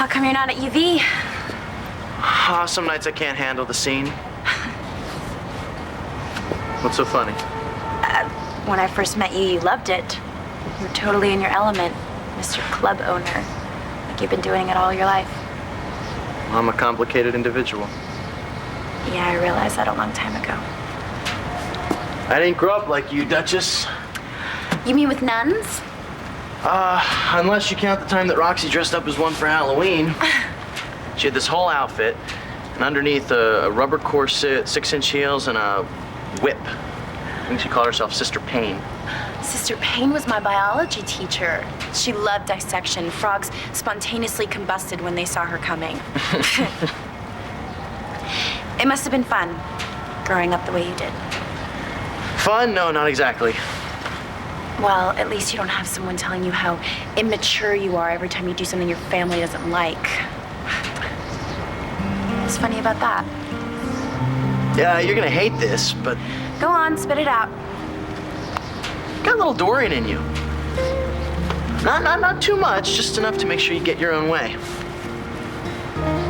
How come you're not at UV? Some nights I can't handle the scene. What's so funny? When I first met you, you loved it. You were totally in your element, Mr. Club Owner. Like you've been doing it all your life. I'm a complicated individual. Yeah, I realized that a long time ago. I didn't grow up like you, Duchess. You mean with nuns? Unless you count the time that Roxy dressed up as one for Halloween. She had this whole outfit, and underneath a rubber corset, 6-inch heels, and a whip. I think she called herself Sister Payne. Sister Payne was my biology teacher. She loved dissection. Frogs spontaneously combusted when they saw her coming. It must have been fun, growing up the way you did. Fun? No, not exactly. Well, at least you don't have someone telling you how immature you are every time you do something your family doesn't like. What's funny about that? Yeah, you're gonna hate this, but Go on, spit it out. got a little Dorian in you. Not too much, just enough to make sure you get your own way.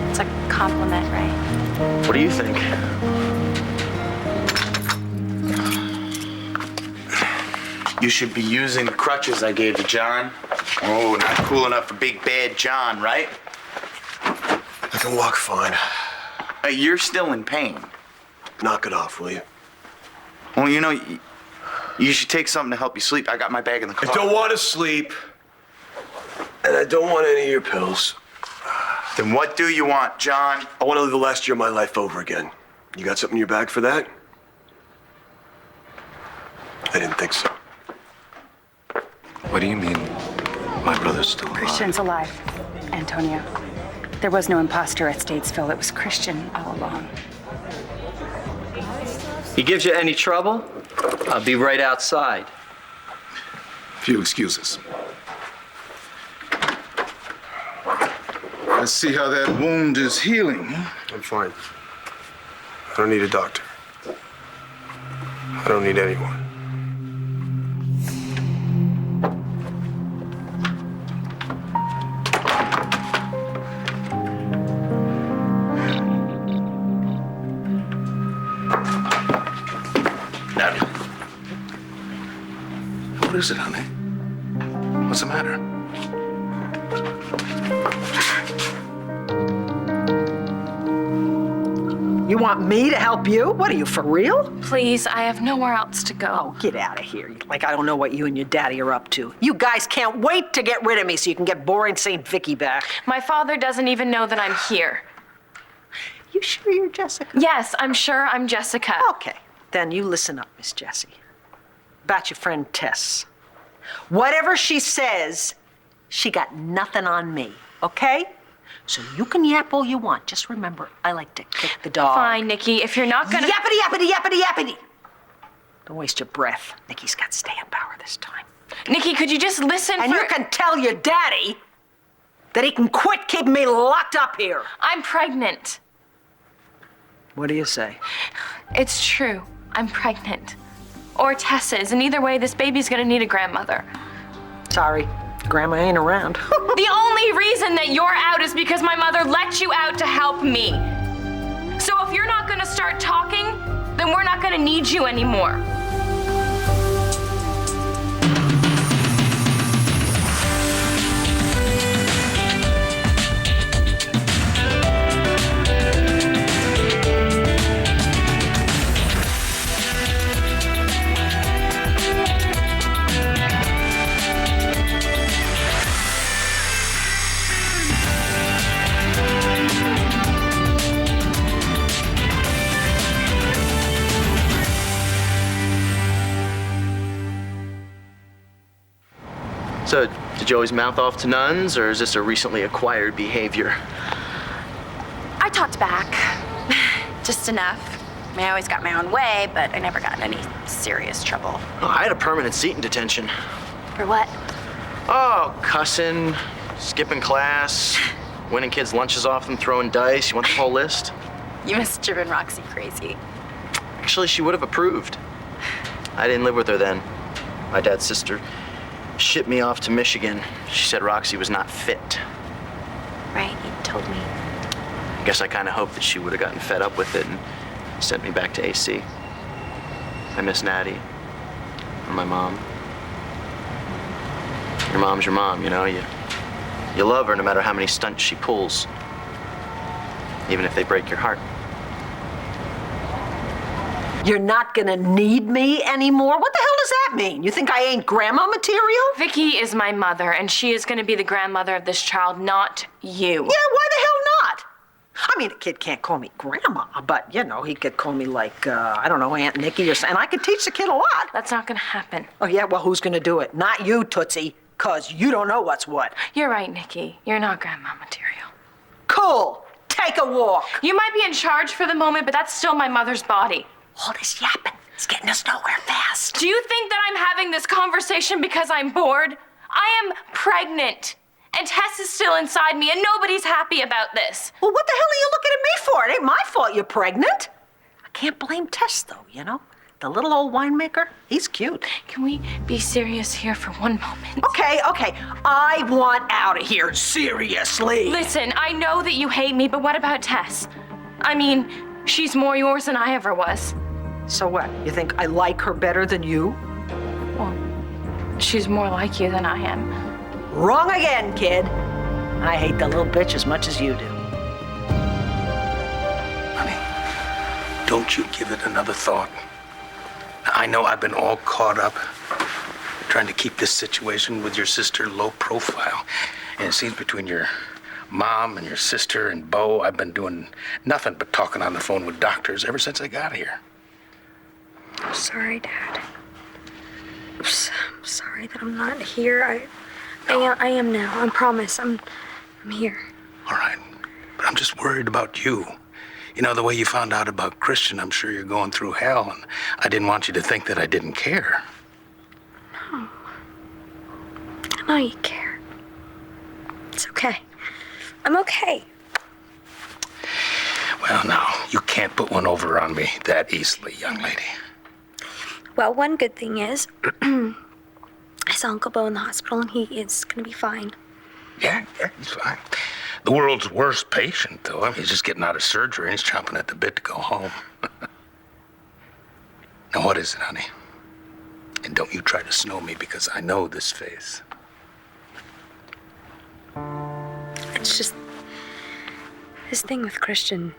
It's a compliment, right? What do you think? You should be using the crutches I gave you, John. Oh, not cool enough for big bad John, right? I can walk fine. You're still in pain. Knock it off, will you? Well, you know, you should take something to help you sleep. I got my bag in the car. I don't want to sleep. And I don't want any of your pills. Then what do you want, John? I want to live the last year of my life over again. You got something in your bag for that? I didn't think so. What do you mean, my brother's still alive? Christian's alive, Antonio. There was no imposter at Statesville. It was Christian all along. He gives you any trouble? I'll be right outside. Few excuses. Let's see how that wound is healing. I'm fine. I don't need a doctor. I don't need anyone. What is it, honey? What's the matter? You want me to help you? What are you, for real? Please, I have nowhere else to go. Oh, get out of here. Like I don't know what you and your daddy are up to. You guys can't wait to get rid of me so you can get boring St. Vicky back. My father doesn't even know that I'm here. You sure you're Jessica? Yes, I'm sure I'm Jessica. Okay, then you listen up, Miss Jessie. About your friend Tess. Whatever she says, she got nothing on me, okay? So you can yap all you want. Just remember, I like to kick the dog. Fine, Nikki, if you're not gonna... Yappity, yappity, yappity, yappity! Don't waste your breath. Nikki's got staying power this time. Nikki, could you just listen And for... you can tell your daddy that he can quit keeping me locked up here. I'm pregnant. What do you say? It's true. I'm pregnant. Or Tess is, and either way, this baby's gonna need a grandmother. Sorry, Grandma ain't around. The only reason that you're out is because my mother let you out to help me. So if you're not gonna start talking, then we're not gonna need you anymore. So, did you always mouth off to nuns, or is this a recently acquired behavior? I talked back. Just enough. I mean, I always got my own way, but I never got in any serious trouble. Oh, I had a permanent seat in detention. For what? Oh, cussing, skipping class, winning kids' lunches off them, throwing dice. You want the whole list? You must have driven Roxy crazy. Actually, she would have approved. I didn't live with her then. My dad's sister shipped me off to Michigan. She said Roxy was not fit. Right, you guess I kind of hoped that she would have gotten fed up with it and sent me back to AC. I miss Natty and my mom. Your mom's your mom, you know. You love her no matter how many stunts she pulls, even if they break your heart. You're not gonna need me anymore? What the hell does that mean? You think I ain't grandma material? Vicky is my mother, and she is going to be the grandmother of this child, not you. Yeah, why the hell not? I mean, a kid can't call me grandma, but, you know, he could call me like, I don't know, Aunt Nikki or something, and I could teach the kid a lot. That's not going to happen. Oh, yeah? Well, who's gonna do it? Not you, Tootsie, 'cause you don't know what's what. You're right, Nikki. You're not grandma material. Cool. Take a walk. You might be in charge for the moment, but that's still my mother's body. All this yapping is getting us nowhere fast. Do you think that I'm having this conversation because I'm bored? I am pregnant, and Tess is still inside me, and nobody's happy about this. Well, what the hell are you looking at me for? It ain't my fault you're pregnant. I can't blame Tess, though, you know? The little old winemaker, he's cute. Can we be serious here for one moment? Okay. I want out of here, seriously. Listen, I know that you hate me, but what about Tess? I mean, she's more yours than I ever was. So what? You think I like her better than you? Well, she's more like you than I am. Wrong again, kid. I hate the little bitch as much as you do. Honey, don't you give it another thought. I know I've been all caught up trying to keep this situation with your sister low profile. And it seems between your mom and your sister and Bo, I've been doing nothing but talking on the phone with doctors ever since I got here. I'm sorry, Dad. I'm sorry that I'm not here. I am now. I promise. I'm here. All right, but I'm just worried about you. You know, the way you found out about Christian, I'm sure you're going through hell, and I didn't want you to think that I didn't care. No. I know you care. It's okay. I'm okay. Well, now, you can't put one over on me that easily, young lady. Well, one good thing is, I saw Uncle Bo in the hospital, and he is gonna be fine. Yeah, he's fine. The world's worst patient, though. I mean, he's just getting out of surgery, and he's chomping at the bit to go home. Now, what is it, honey? And don't you try to snow me, because I know this face. It's just this thing with Christian.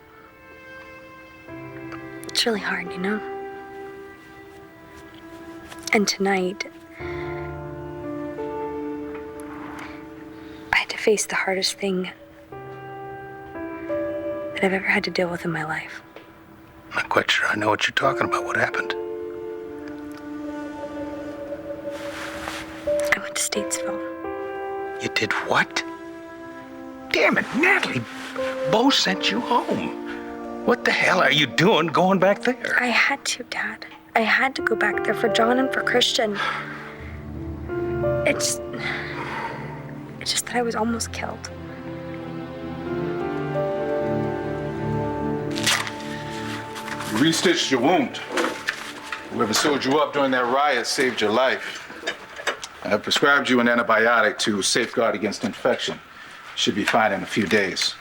It's really hard, you know? And tonight, I had to face the hardest thing that I've ever had to deal with in my life. I'm not quite sure I know what you're talking about. What happened? I went to Statesville. You did what? Damn it, Natalie. Bo sent you home. What the hell are you doing going back there? I had to, Dad. I had to go back there for John and for Christian. It's just that I was almost killed. You restitched your wound. Whoever sewed you up during that riot saved your life. I prescribed you an antibiotic to safeguard against infection. Should be fine in a few days.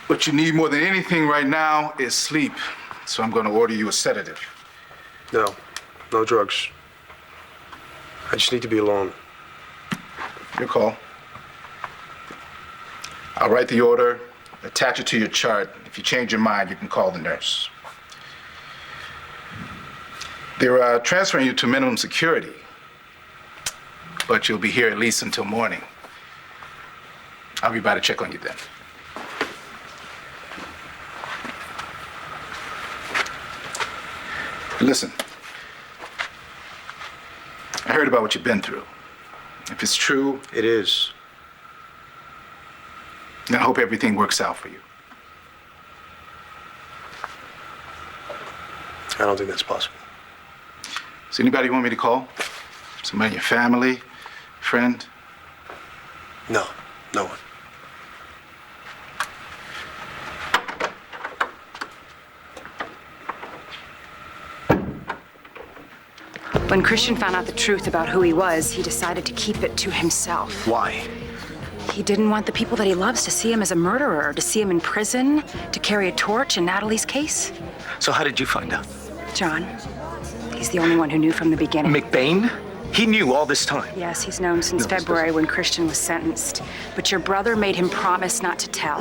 What you need more than anything right now is sleep. So I'm going to order you a sedative. No drugs. I just need to be alone. Your call. I'll write the order, attach it to your chart. If you change your mind, you can call the nurse. They're transferring you to minimum security, but you'll be here at least until morning. I'll be by to check on you then. Listen, I heard about what you've been through. If it's true, It is. then I hope everything works out for you. I don't think that's possible. Is anybody you want me to call? Somebody in your family, friend? No one. When Christian found out the truth about who he was, he decided to keep it to himself. Why? He didn't want the people that he loves to see him as a murderer, to see him in prison, to carry a torch in Natalie's case. So how did you find out? John, he's the only one who knew from the beginning. McBain? He knew all this time. Yes, he's known since February when Christian was sentenced. But your brother made him promise not to tell.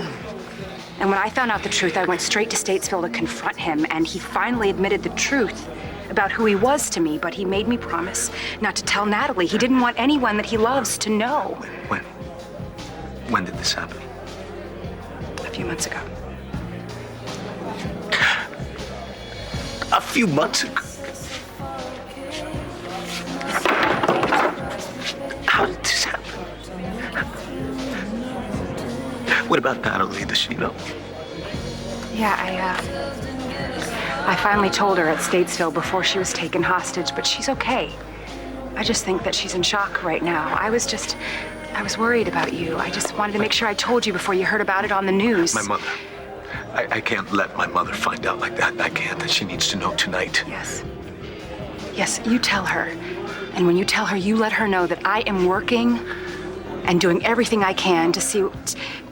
And when I found out the truth, I went straight to Statesville to confront him, and he finally admitted the truth about who he was to me, but he made me promise not to tell Natalie. He didn't want anyone that he loves to know. When did this happen? A few months ago. A few months ago? How did this happen? What about Natalie? Does she know? Yeah, I finally told her at Statesville before she was taken hostage, but she's okay. I just think that she's in shock right now. I was worried about you. I just wanted to make sure I told you before you heard about it on the news. My mother. I can't let my mother find out like that. I can't. She needs to know tonight. Yes. Yes, you tell her. And when you tell her, you let her know that I am working and doing everything I can to see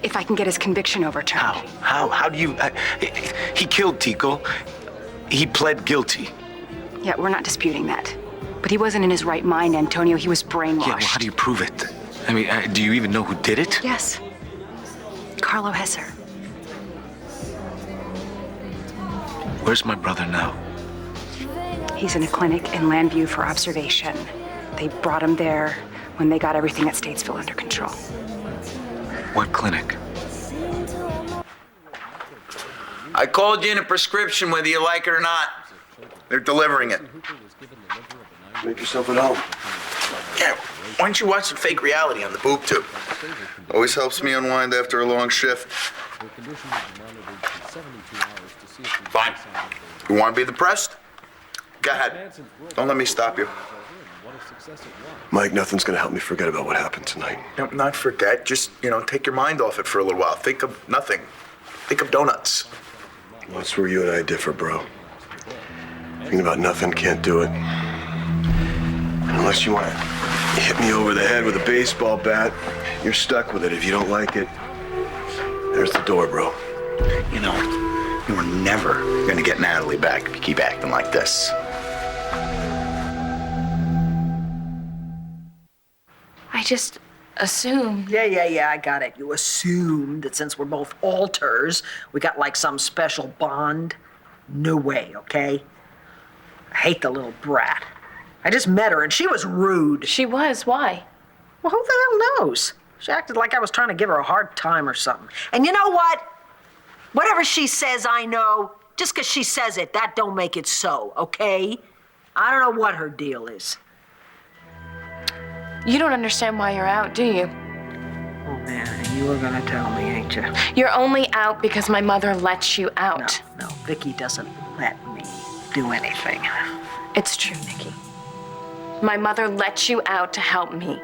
if I can get his conviction overturned. How do you... he killed Tico. He pled guilty. Yeah, we're not disputing that. But he wasn't in his right mind, Antonio. He was brainwashed. Yeah, well, how do you prove it? I mean, do you even know who did it? Yes. Carlo Hesser. Where's my brother now? He's in a clinic in Landview for observation. They brought him there when they got everything at Statesville under control. What clinic? I called you in a prescription whether you like it or not. They're delivering it. Make yourself at home. Yeah, why don't you watch some fake reality on the boob tube? Always helps me unwind after a long shift. Fine. You want to be depressed? Go ahead. Don't let me stop you. Mike, nothing's gonna help me forget about what happened tonight. Don't not forget. Just, take your mind off it for a little while. Think of nothing. Think of donuts. Well, that's where you and I differ, bro. Thinking about nothing, can't do it. Unless you want to hit me over the head with a baseball bat, you're stuck with it. If you don't like it, there's the door, bro. You were never gonna get Natalie back if you keep acting like this. I just assumed. Yeah, I got it. You assumed that since we're both alters, we got like some special bond. No way, okay? I hate the little brat. I just met her and she was rude. She was. Why? Well, who the hell knows? She acted like I was trying to give her a hard time or something. And you know what? Whatever she says, I know. Just 'cause she says it, that don't make it so, okay? I don't know what her deal is. You don't understand why you're out, do you? Oh, man, you were gonna tell me, ain't you? You're only out because my mother lets you out. No, Vicky doesn't let me do anything. It's true, Nikki. My mother lets you out to help me.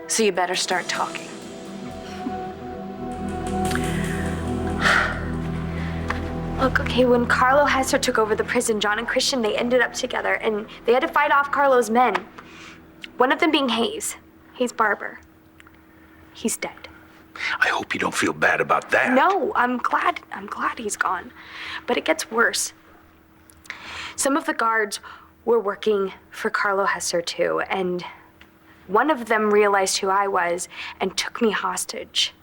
So you better start talking. Look, okay, when Carlo Hesser took over the prison, John and Christian, they ended up together, and they had to fight off Carlo's men. One of them being Hayes Barber. He's dead. I hope you don't feel bad about that. No, I'm glad he's gone. But it gets worse. Some of the guards were working for Carlo Hesser too, and one of them realized who I was and took me hostage.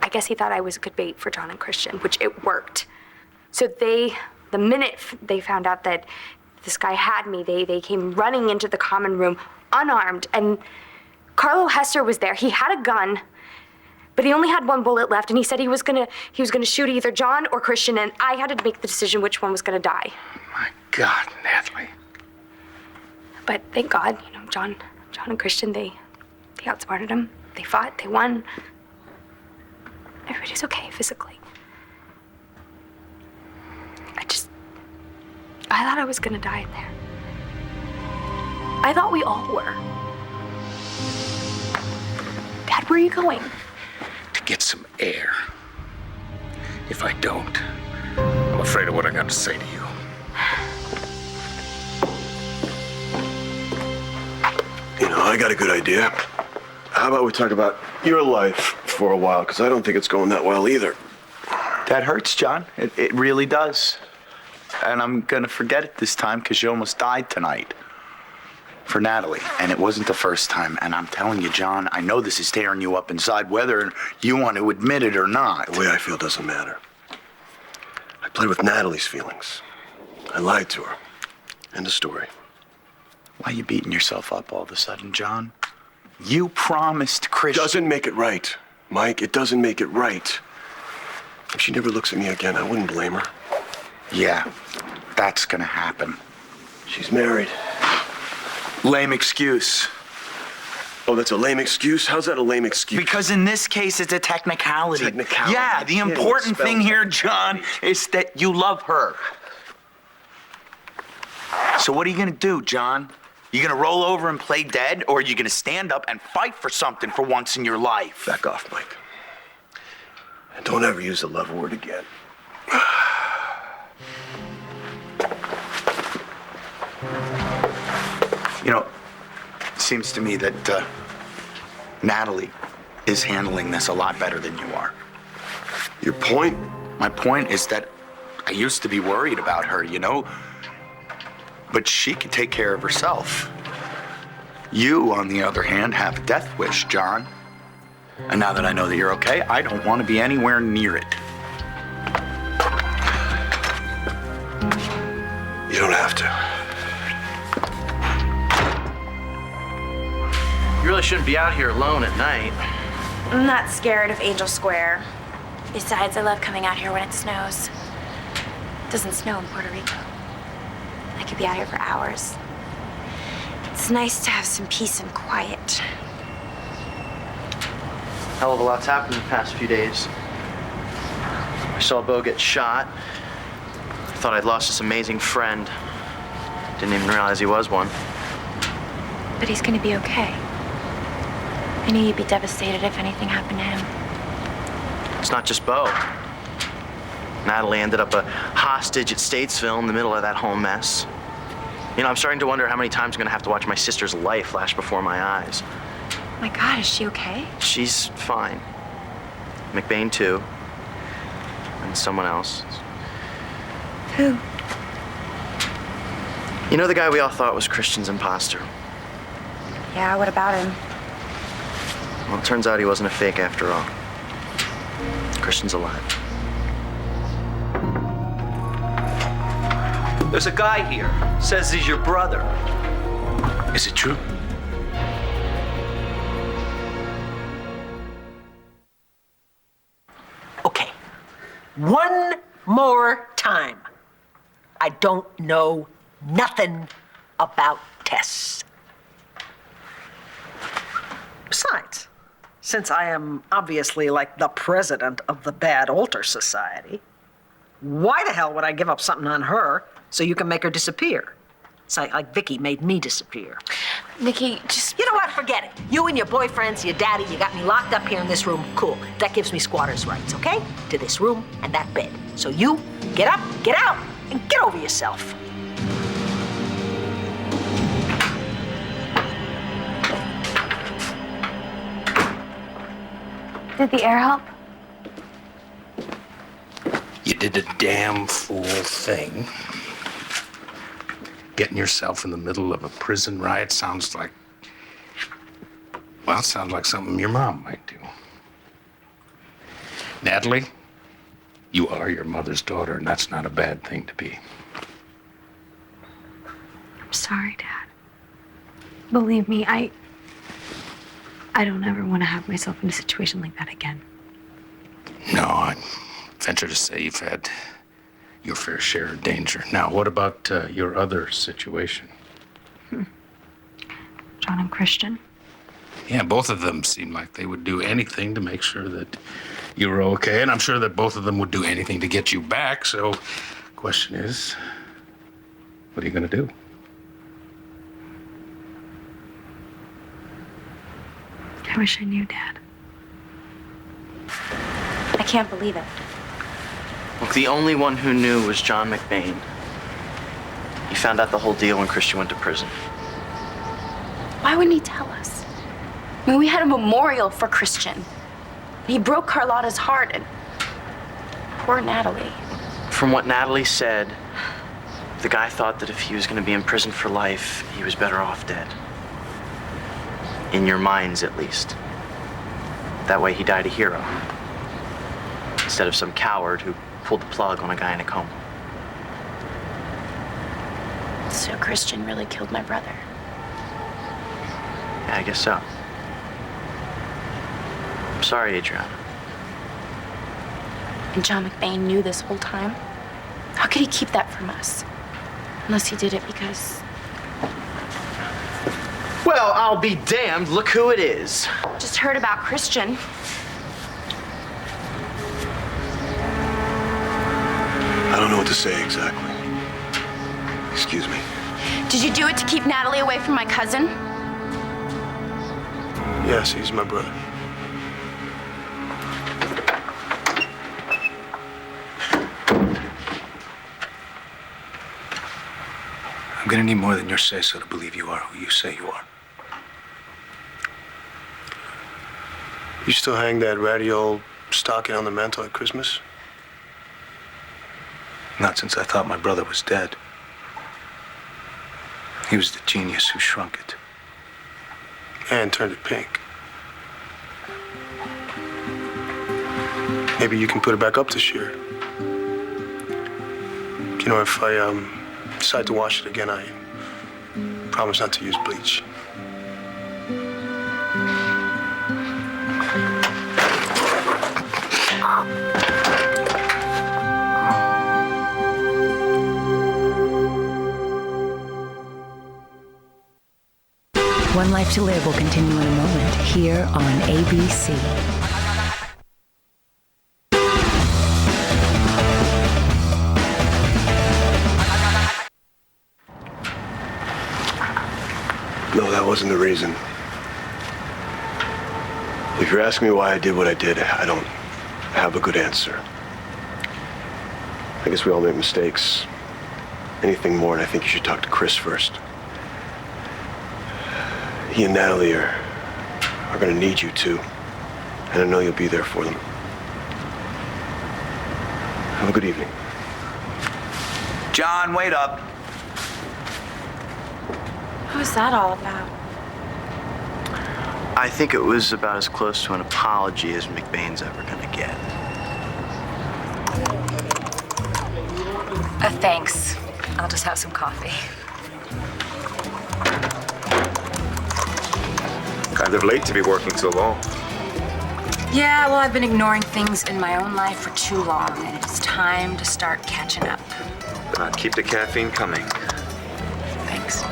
I guess he thought I was a good bait for John and Christian, which it worked. So the minute they found out that this guy had me, they came running into the common room unarmed, and Carlo Hesser was there. He had a gun, but he only had one bullet left, and he said he was gonna shoot either John or Christian, and I had to make the decision which one was gonna die. My God, Natalie. But thank God, John and Christian, they outsmarted him. They fought, they won. Everybody's okay physically. I thought I was gonna die in there. I thought we all were. Dad, where are you going? To get some air. If I don't, I'm afraid of what I'm gonna say to you. I got a good idea. How about we talk about your life for a while? Because I don't think it's going that well either. That hurts, John. It really does. And I'm gonna forget it this time because you almost died tonight. For Natalie. And it wasn't the first time. And I'm telling you, John, I know this is tearing you up inside, whether you want to admit it or not. The way I feel doesn't matter. I played with Natalie's feelings. I lied to her. End of story. Why are you beating yourself up all of a sudden, John? You promised Christian. Doesn't make it right, Mike. It doesn't make it right. If she never looks at me again, I wouldn't blame her. Yeah, that's gonna happen. She's married. Lame excuse. Oh, that's a lame excuse? How's that a lame excuse? Because in this case, it's a technicality. Technicality? Yeah, the important thing here, John, is that you love her. So what are you gonna do, John? You gonna roll over and play dead, or are you gonna stand up and fight for something for once in your life? Back off, Mike. And don't ever use the love word again. You know, it seems to me that Natalie is handling this a lot better than you are. Your point? My point is that I used to be worried about her, you know? But she can take care of herself. You, on the other hand, have a death wish, John. And now that I know that you're okay, I don't want to be anywhere near it. You don't have to. You really shouldn't be out here alone at night. I'm not scared of Angel Square. Besides, I love coming out here when it snows. It doesn't snow in Puerto Rico. I could be out here for hours. It's nice to have some peace and quiet. Hell of a lot's happened in the past few days. I saw Bo get shot. I thought I'd lost this amazing friend. Didn't even realize he was one. But he's gonna be okay. I knew you'd be devastated if anything happened to him. It's not just Bo. Natalie ended up a hostage at Statesville in the middle of that whole mess. You know, I'm starting to wonder how many times I'm gonna have to watch my sister's life flash before my eyes. My God, is she okay? She's fine. McBain too. And someone else. Who? You know the guy we all thought was Christian's imposter? Yeah, what about him? Well, it turns out he wasn't a fake after all. Christian's alive. There's a guy here. Says he's your brother. Is it true? Okay. One more time. I don't know nothing about Tess. Besides, since I am obviously like the president of the Bad Altar Society, why the hell would I give up something on her so you can make her disappear? It's like Vicky made me disappear. Nikki, just... You know what? Forget it. You and your boyfriends, your daddy, you got me locked up here in this room. Cool. That gives me squatter's rights, okay? To this room and that bed. So you get up, get out, and get over yourself. Did the air help? You did a damn fool thing. Getting yourself in the middle of a prison riot sounds like something your mom might do. Natalie, you are your mother's daughter, and that's not a bad thing to be. I'm sorry, Dad. Believe me, I don't ever want to have myself in a situation like that again. No, I venture to say you've had your fair share of danger. Now, what about your other situation? John and Christian? Yeah, both of them seem like they would do anything to make sure that you were okay, and I'm sure that both of them would do anything to get you back. So, question is, what are you gonna do? I wish I knew, Dad. I can't believe it. Look, the only one who knew was John McBain. He found out the whole deal when Christian went to prison. Why wouldn't he tell us? mean, we had a memorial for Christian. He broke Carlotta's heart, and poor Natalie. From what Natalie said, the guy thought that if he was going to be in prison for life, he was better off dead. In your minds, at least. That way he died a hero. Instead of some coward who pulled the plug on a guy in a coma. So Christian really killed my brother. Yeah, I guess so. I'm sorry, Adriana. And John McBain knew this whole time? How could he keep that from us? Unless he did it because... Well, I'll be damned. Look who it is. Just heard about Christian. I don't know what to say exactly. Excuse me. Did you do it to keep Natalie away from my cousin? Yes, he's my brother. I'm gonna need more than your say-so to believe you are who you say you are. You still hang that ratty old stocking on the mantle at Christmas? Not since I thought my brother was dead. He was the genius who shrunk it. And turned it pink. Maybe you can put it back up this year. You know, if I decide to wash it again, I promise not to use bleach. One Life to Live will continue in a moment here on ABC. No, that wasn't the reason. If you're asking me why I did what I did, I don't have a good answer. I guess we all make mistakes. Anything more, and I think you should talk to Chris first. He and Natalie are gonna need you too. And I know you'll be there for them. Have a good evening. John, wait up. What was that all about? I think it was about as close to an apology as McBain's ever gonna get. Thanks. I'll just have some coffee. Kind of late to be working so long. Yeah, well, I've been ignoring things in my own life for too long, and it's time to start catching up. Keep the caffeine coming. Thanks.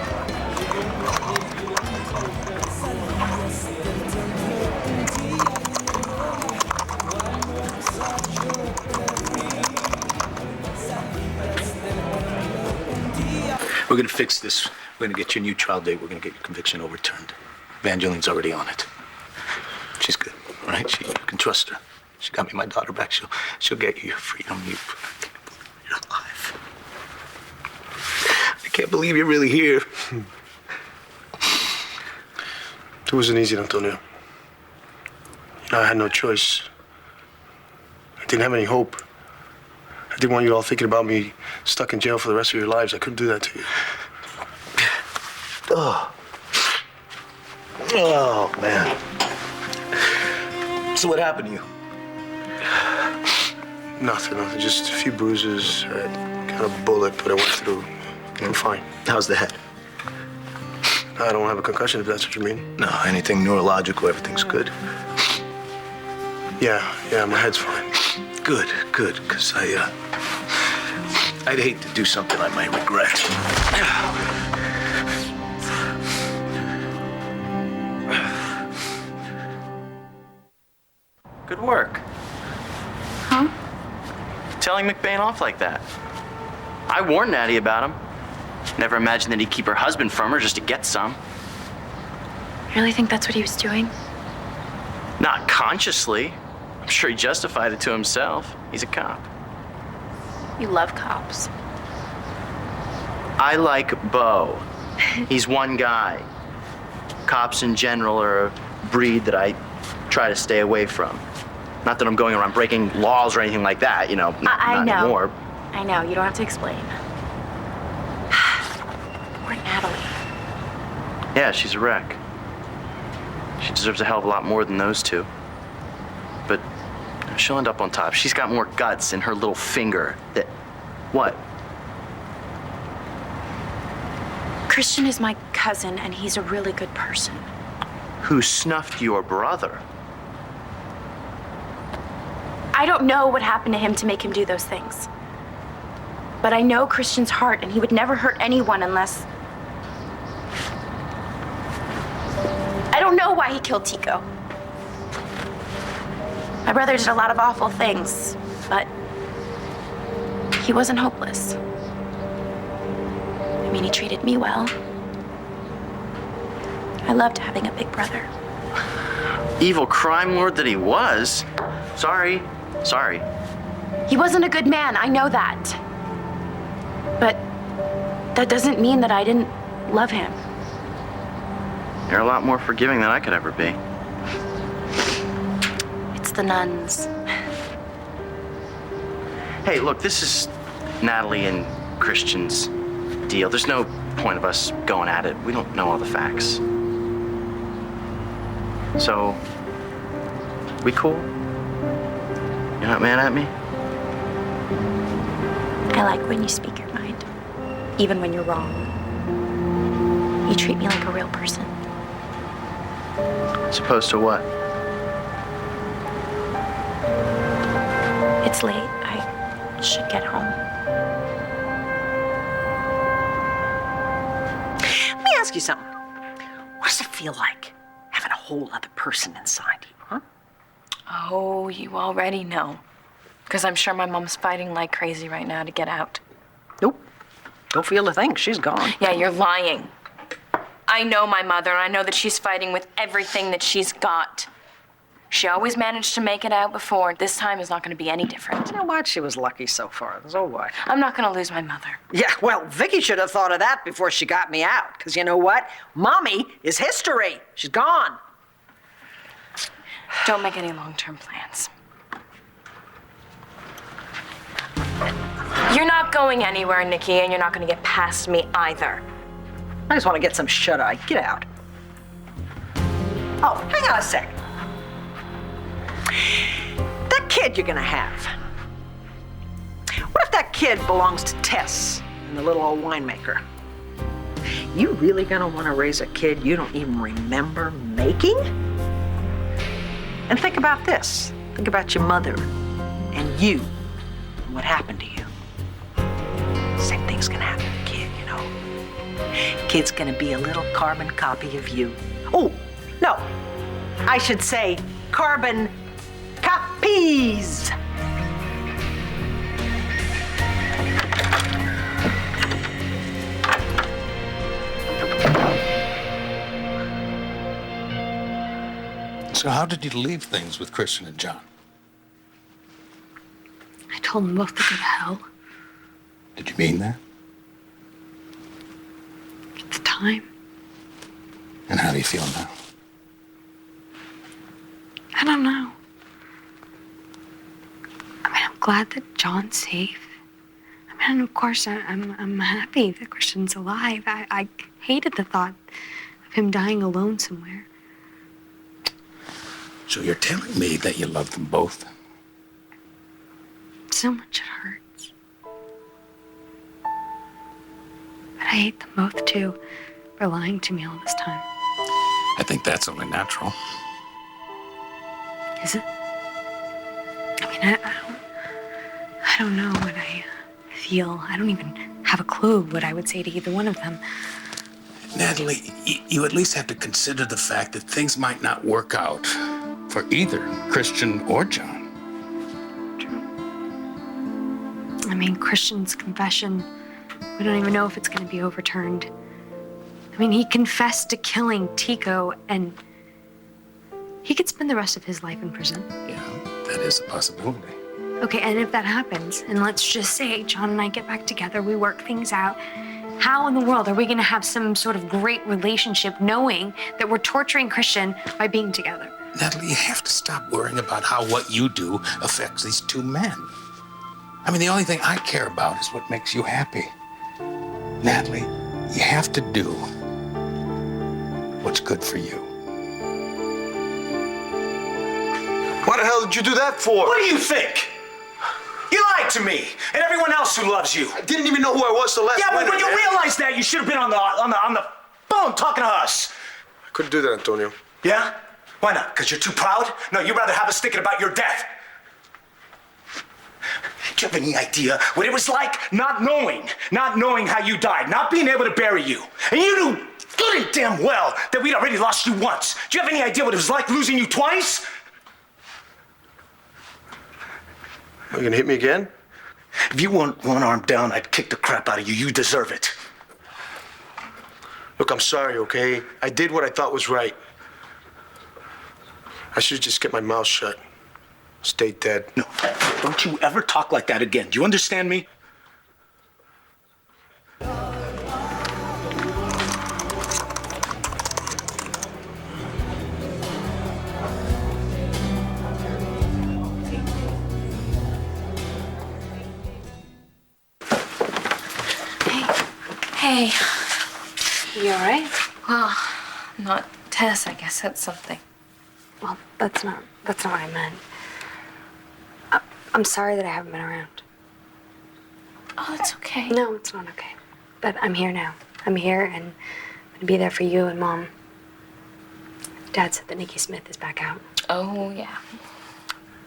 We're gonna fix this. We're gonna get you a new trial date. We're gonna get your conviction overturned. Evangeline's already on it. She's good, all right? You can trust her. She got me my daughter back. She'll get you your freedom. You're alive. I can't believe you're really here. It wasn't easy, Antonio. You know, I had no choice. I didn't have any hope. I didn't want you all thinking about me stuck in jail for the rest of your lives. I couldn't do that to you. Oh, man. So what happened to you? Nothing. Just a few bruises. I got a bullet, but I went through. I'm fine. How's the head? I don't have a concussion, if that's what you mean. No, anything neurological, everything's good. Yeah, my head's fine. Good, because I'd hate to do something I might regret. Good work. Huh? Telling McBain off like that. I warned Natty about him. Never imagined that he'd keep her husband from her just to get some. You really think that's what he was doing? Not consciously. I'm sure he justified it to himself. He's a cop. You love cops. I like Bo. He's one guy. Cops in general are a breed that I try to stay away from. Not that I'm going around breaking laws or anything like that, not I know. anymore. I know, you don't have to explain. Poor Natalie. Yeah, she's a wreck. She deserves a hell of a lot more than those two. But she'll end up on top. She's got more guts in her little finger that... What? Christian is my cousin, and he's a really good person. Who snuffed your brother? I don't know what happened to him to make him do those things. But I know Christian's heart, and he would never hurt anyone unless... I don't know why he killed Tico. My brother did a lot of awful things, but he wasn't hopeless. I mean, he treated me well. I loved having a big brother. Evil crime lord that he was. Sorry. He wasn't a good man, I know that. But that doesn't mean that I didn't love him. You're a lot more forgiving than I could ever be. It's the nuns. Hey, look, this is Natalie and Christian's deal. There's no point of us going at it. We don't know all the facts. So, we cool? You're not mad at me? I like when you speak your mind, even when you're wrong. You treat me like a real person. As opposed to what? It's late. I should get home. Let me ask you something. What does it feel like having a whole other person inside you, huh? Oh, you already know. Because I'm sure my mom's fighting like crazy right now to get out. Nope. Don't feel a thing. She's gone. Yeah, you're lying. I know my mother, and I know that she's fighting with everything that she's got. She always managed to make it out before. This time is not going to be any different. You know what? She was lucky so far. So what? I'm not going to lose my mother. Yeah, well, Vicky should have thought of that before she got me out. Because you know what? Mommy is history. She's gone. Don't make any long-term plans. You're not going anywhere, Nikki, and you're not going to get past me either. I just want to get some shut-eye. Get out. Oh, hang on a sec. That kid you're gonna have. What if that kid belongs to Tess and the little old winemaker? You really gonna want to raise a kid you don't even remember making? And think about this. Think about your mother and you and what happened to you. Same thing's gonna happen to the kid, you know. Kid's gonna be a little carbon copy of you. Oh, no. I should say carbon copies. So how did you leave things with Christian and John? I told them both to go to hell. Did you mean that? At the time. And how do you feel now? I don't know. I mean, I'm glad that John's safe. I mean, of course, I'm happy that Christian's alive. I hated the thought of him dying alone somewhere. So you're telling me that you love them both? So much it hurts. But I hate them both, too, for lying to me all this time. I think that's only natural. Is it? I mean, I don't know what I feel. I don't even have a clue what I would say to either one of them. Natalie, you at least have to consider the fact that things might not work out for either Christian or John. I mean, Christian's confession, we don't even know if it's going to be overturned. I mean, he confessed to killing Tico, and he could spend the rest of his life in prison. Yeah, that is a possibility. Okay, and if that happens, and let's just say John and I get back together, we work things out, How in the world are we gonna have some sort of great relationship knowing that we're torturing Christian by being together? Natalie, you have to stop worrying about how what you do affects these two men. I mean, the only thing I care about is what makes you happy. Natalie, you have to do what's good for you. Why the hell did you do that for? What do you think? You lied to me and everyone else who loves you. I didn't even know who I was the last Yeah, but winter, when you man. realized that, you should have been on the phone talking to us. I couldn't do that, Antonio. Yeah? Why not? Because you're too proud? No, you'd rather have us thinking about your death. Do you have any idea what it was like not knowing how you died, not being able to bury you? And you knew good and damn well that we'd already lost you once. Do you have any idea what it was like losing you twice? Are you gonna hit me again? If you weren't one arm down, I'd kick the crap out of you. You deserve it. Look, I'm sorry, okay? I did what I thought was right. I should just kept my mouth shut. Stay dead. No, don't you ever talk like that again. Do you understand me? Hey. You all right? Well, not Tess, I guess that's something. Well, that's not what I meant. I'm sorry that I haven't been around. Oh, it's okay. No, it's not okay. But I'm here now. I'm here and I'm gonna be there for you and Mom. Dad said that Nikki Smith is back out. Oh, yeah.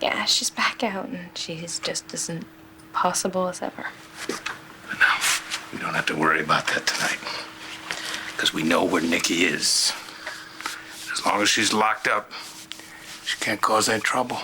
Yeah, she's back out and she's just as impossible as ever. No, we don't have to worry about that tonight. Because we know where Nikki is. As long as she's locked up, she can't cause any trouble.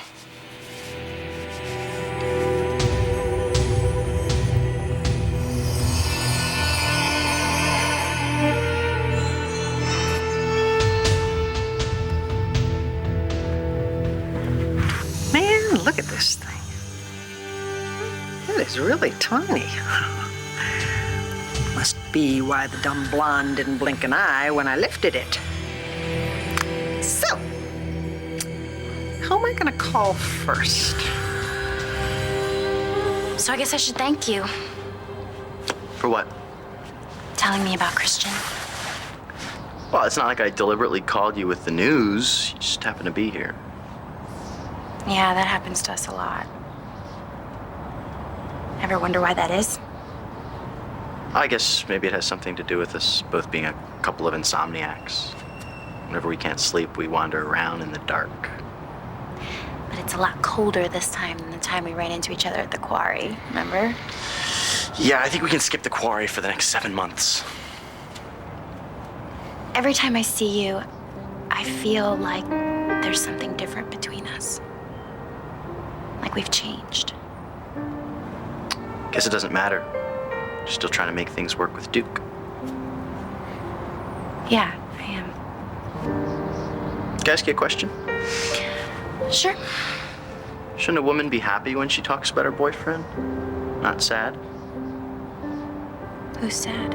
Man, look at this thing. It is really tiny. Must be why the dumb blonde didn't blink an eye when I lifted it. So, who am I gonna call first? So I guess I should thank you For what? telling me about Christian. Well, it's not like I deliberately called you with the news. You just happened to be here. Yeah, that happens to us a lot. Ever wonder why that is? I guess maybe it has something to do with us both being a couple of insomniacs. Whenever we can't sleep, we wander around in the dark. But it's a lot colder this time than the time we ran into each other at the quarry, remember? Yeah, I think we can skip the quarry for the next 7 months. Every time I see you, I feel like there's something different between us. Like we've changed. Guess it doesn't matter. You're still trying to make things work with Duke. Yeah, I am. Can I ask you a question? Sure. Shouldn't a woman be happy when she talks about her boyfriend? Not sad? Who's sad?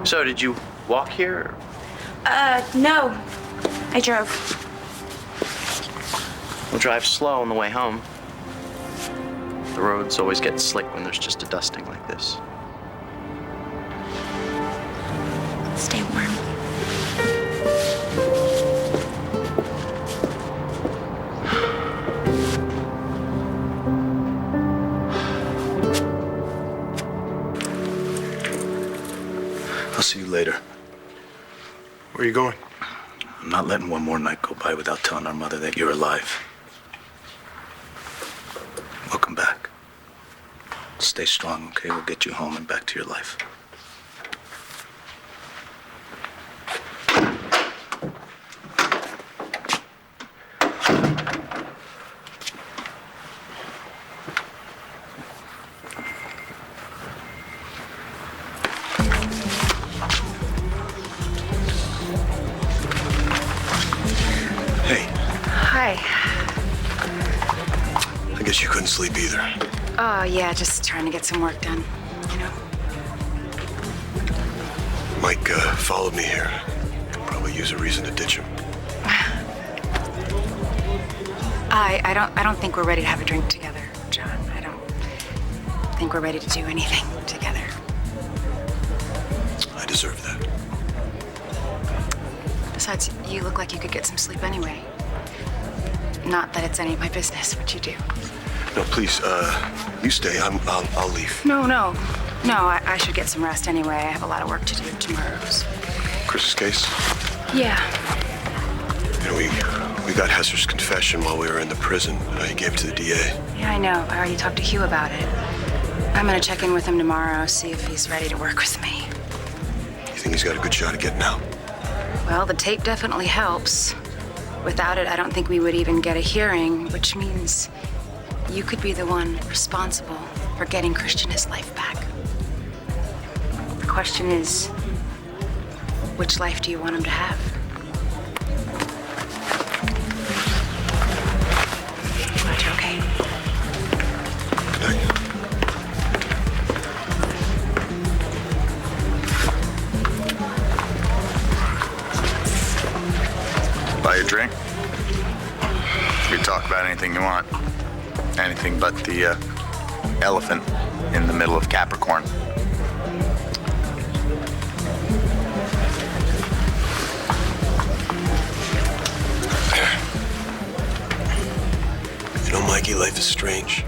So, did you walk here? No. I drove. We'll drive slow on the way home. The roads always get slick when there's just a dusting like this. Stay warm. I'll see you later. Where are you going? I'm not letting one more night go by without telling our mother that you're alive. Welcome back. Stay strong, okay? We'll get you home and back to your life. Hey, Hi. I guess you couldn't sleep either. Oh, yeah, just trying to get some work done, you know? Mike followed me here. Could probably use a reason to ditch him. I don't think we're ready to have a drink together, John. I don't think we're ready to do anything together. I deserve that. Besides, you look like you could get some sleep anyway. Not that it's any of my business what you do. No, please, you stay. I'll leave. No, I should get some rest anyway. I have a lot of work to do tomorrow. Chris's case? Yeah. You know, we got Hesser's confession while we were in the prison. He gave it to the DA. Yeah, I know. I already talked to Hugh about it. I'm gonna check in with him tomorrow, see if he's ready to work with me. You think he's got a good shot at getting out? Well, the tape definitely helps. Without it, I don't think we would even get a hearing, which means you could be the one responsible for getting Christian his life back. The question is, which life do you want him to have? Glad you're okay. Good night. Buy you a drink? We can talk about anything you want. Anything but the elephant in the middle of Capricorn. You know, Mikey, life is strange.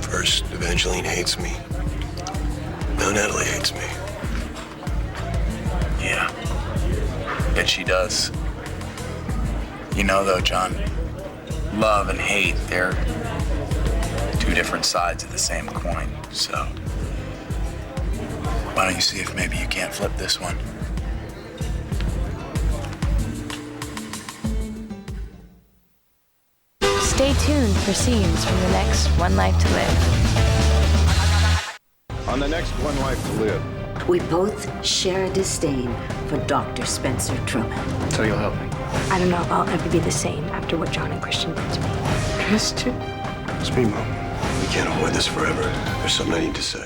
First, Evangeline hates me. Now Natalie hates me. Yeah. Bet she does. You know, though, John, love and hate, they're two different sides of the same coin. So, why don't you see if maybe you can't flip this one? Stay tuned for scenes from the next One Life to Live. On the next One Life to Live. We both share a disdain for Dr. Spencer Truman. So you'll help me? I don't know if I'll ever be the same after what John and Christian did to me. Christian? It's me, Mom. We can't avoid this forever. There's something I need to say.